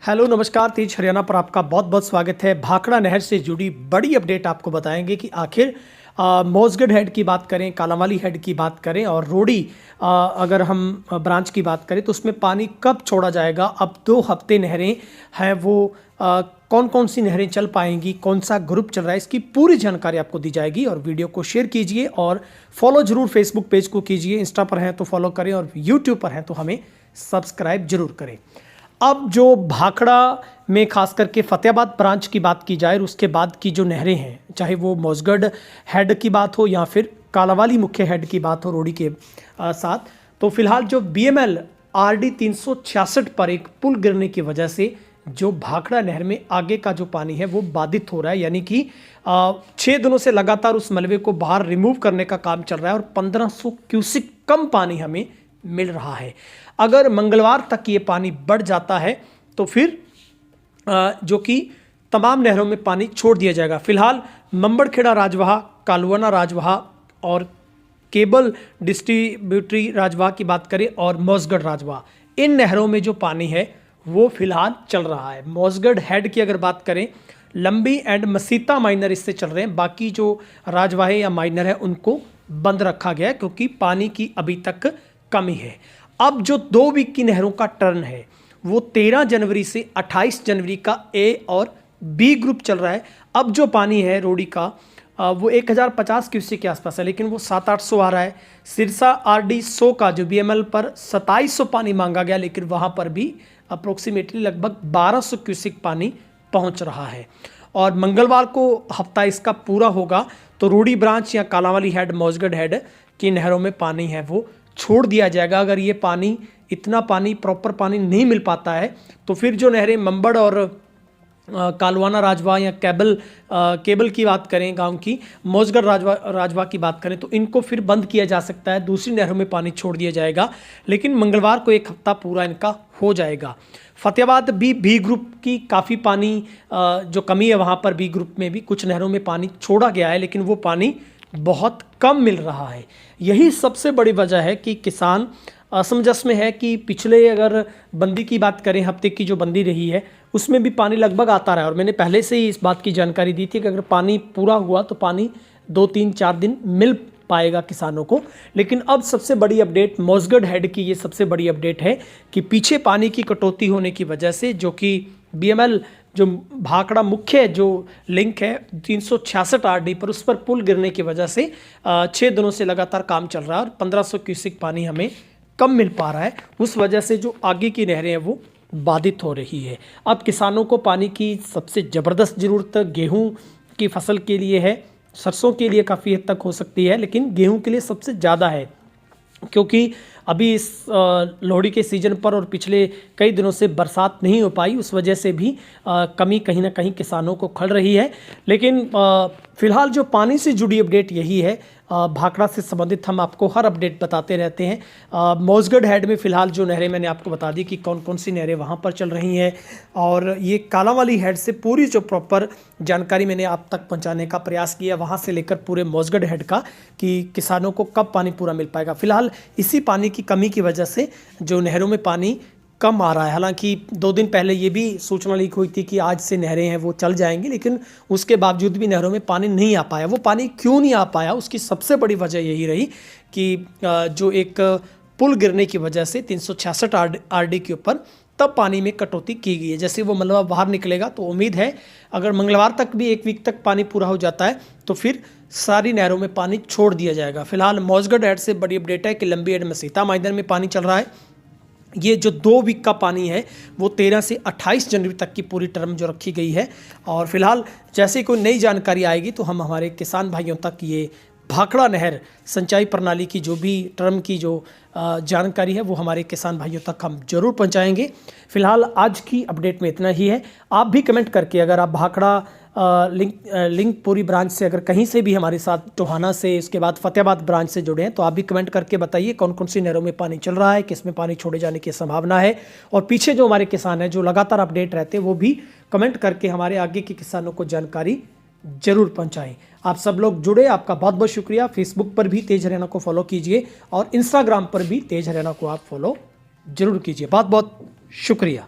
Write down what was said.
Hello नमस्कार, तेज हरियाणा पर आपका बहुत बहुत स्वागत है। भाखड़ा नहर से जुड़ी बड़ी अपडेट आपको बताएंगे कि आखिर मोजगढ़ हेड की बात करें, कालांवाली हेड की बात करें और रोडी अगर हम ब्रांच की बात करें तो उसमें पानी कब छोड़ा जाएगा। अब 2 हफ्ते नहरें हैं वो कौन कौन सी नहरें चल पाएंगी, कौन सा ग्रुप चल रहा है, इसकी पूरी जानकारी आपको दी जाएगी। और वीडियो को शेयर कीजिए और फॉलो जरूर फेसबुक पेज को कीजिए, इंस्टा पर हैं तो फॉलो करें और यूट्यूब पर हैं तो हमें सब्सक्राइब जरूर करें। अब जो भाखड़ा में खास करके फतेहाबाद ब्रांच की बात की जाए और उसके बाद की जो नहरें हैं, चाहे वो मोजगढ़ हेड की बात हो या फिर कालांवाली मुख्य हेड की बात हो रोडी के साथ, तो फिलहाल जो BML RD 366 पर एक पुल गिरने की वजह से जो भाखड़ा नहर में आगे का जो पानी है वो बाधित हो रहा है। यानी कि 6 दिनों से लगातार उस मलबे को बाहर रिमूव करने का काम चल रहा है और 1500 क्यूसिक कम पानी हमें मिल रहा है। अगर मंगलवार तक ये पानी बढ़ जाता है तो फिर जो कि तमाम नहरों में पानी छोड़ दिया जाएगा। फिलहाल मंबड़खेड़ा राजवाहा, कालुआना राजवाहा और केबल डिस्ट्रीब्यूटरी राजवाहा की बात करें और मोजगढ़ राजवाहा, इन नहरों में जो पानी है वो फिलहाल चल रहा है। मोजगढ़ हेड की अगर बात करें, लंबी एंड मसीता माइनर इससे चल रहे हैं, बाकी जो राजवाहे या माइनर है उनको बंद रखा गया है क्योंकि पानी की अभी तक कमी है। अब जो 2 वीक की नहरों का टर्न है वो 13 जनवरी से 28 जनवरी का A और B ग्रुप चल रहा है। अब जो पानी है रोडी का वो 1050 क्यूसेक के आसपास है, लेकिन वो 700-800 आ रहा है। सिरसा RD 100 का जो BML पर 2700 पानी मांगा गया, लेकिन वहाँ पर भी अप्रोक्सीमेटली लगभग 1200 क्यूसेक पानी पहुँच रहा है। और मंगलवार को हफ्ता इसका पूरा होगा तो रोडी ब्रांच या कालांवाली हेड, मोजगढ़ हेड की नहरों में पानी है वो छोड़ दिया जाएगा। अगर ये पानी, इतना पानी, प्रॉपर पानी नहीं मिल पाता है तो फिर जो नहरें मंबड़ और कालुआना राजवाहा या केबल की बात करें, गांव की मोजगढ़ राजवाहा की बात करें तो इनको फिर बंद किया जा सकता है, दूसरी नहरों में पानी छोड़ दिया जाएगा। लेकिन मंगलवार को 1 हफ्ता पूरा इनका हो जाएगा। फतेहाबाद B ग्रुप की काफ़ी पानी जो कमी है वहाँ पर B ग्रुप में भी कुछ नहरों में पानी छोड़ा गया है, लेकिन वो पानी बहुत कम मिल रहा है। यही सबसे बड़ी वजह है कि किसान असमंजस में है कि पिछले अगर बंदी की बात करें, हफ्ते की जो बंदी रही है उसमें भी पानी लगभग आता रहा है और मैंने पहले से ही इस बात की जानकारी दी थी कि अगर पानी पूरा हुआ तो पानी 2-3-4 दिन मिल पाएगा किसानों को। लेकिन अब सबसे बड़ी अपडेट मोजगढ़ हेड की, ये सबसे बड़ी अपडेट है कि पीछे पानी की कटौती होने की वजह से जो कि BML जो भाखड़ा मुख्य जो लिंक है 366 RD पर, उस पर पुल गिरने की वजह से 6 दिनों से लगातार काम चल रहा है और 1500 क्यूसेक पानी हमें कम मिल पा रहा है। उस वजह से जो आगे की नहरें हैं वो बाधित हो रही है। अब किसानों को पानी की सबसे ज़बरदस्त ज़रूरत गेहूं की फसल के लिए है, सरसों के लिए काफ़ी हद तक हो सकती है, लेकिन गेहूं के लिए सबसे ज़्यादा है क्योंकि अभी इस लोहड़ी के सीज़न पर और पिछले कई दिनों से बरसात नहीं हो पाई, उस वजह से भी कमी कहीं ना कहीं किसानों को खल रही है। लेकिन फ़िलहाल जो पानी से जुड़ी अपडेट यही है। भाखड़ा से संबंधित हम आपको हर अपडेट बताते रहते हैं। मोजगढ़ हेड में फ़िलहाल जो नहरें मैंने आपको बता दी कि कौन कौन सी नहरें वहाँ पर चल रही हैं, और ये कालांवाली हेड से पूरी जो प्रॉपर जानकारी मैंने आप तक पहुँचाने का प्रयास किया, वहाँ से लेकर पूरे मोजगढ़ हेड का कि किसानों को कब पानी पूरा मिल पाएगा। फ़िलहाल इसी पानी की कमी की वजह से जो नहरों में पानी कम आ रहा है। हालांकि 2 दिन पहले ये भी सूचना लीक हुई थी कि आज से नहरें हैं वो चल जाएंगी, लेकिन उसके बावजूद भी नहरों में पानी नहीं आ पाया। वो पानी क्यों नहीं आ पाया, उसकी सबसे बड़ी वजह यही रही कि जो एक पुल गिरने की वजह से 366 RD के ऊपर तब पानी में कटौती की गई है। जैसे वो मलबा बाहर निकलेगा तो उम्मीद है अगर मंगलवार तक भी 1 वीक तक पानी पूरा हो जाता है तो फिर सारी नहरों में पानी छोड़ दिया जाएगा। फिलहाल मोजगढ़ हेड से बड़ी अपडेट है कि लंबी एंड मसीता माइनर में पानी चल रहा है। ये जो 2 वीक का पानी है वो 13 से 28 जनवरी तक की पूरी टर्म जो रखी गई है। और फिलहाल जैसे कोई नई जानकारी आएगी तो हम हमारे किसान भाइयों तक ये भाखड़ा नहर सिंचाई प्रणाली की जो भी टर्म की जो जानकारी है वो हमारे किसान भाइयों तक हम जरूर पहुंचाएंगे। फिलहाल आज की अपडेट में इतना ही है। आप भी कमेंट करके अगर आप भाखड़ा लिंक पूरी ब्रांच से अगर कहीं से भी हमारे साथ टोहाना से, इसके बाद फतेहाबाद ब्रांच से जुड़े हैं तो आप भी कमेंट करके बताइए कौन कौन सी नहरों में पानी चल रहा है, किस में पानी छोड़े जाने की संभावना है। और पीछे जो हमारे किसान हैं जो लगातार अपडेट रहते हैं वो भी कमेंट करके हमारे आगे के किसानों को जानकारी जरूर पहुंचाएं। आप सब लोग जुड़े, आपका बहुत बहुत शुक्रिया। फेसबुक पर भी तेज हरियाणा को फॉलो कीजिए और इंस्टाग्राम पर भी तेज हरियाणा को आप फॉलो जरूर कीजिए। बहुत बहुत शुक्रिया।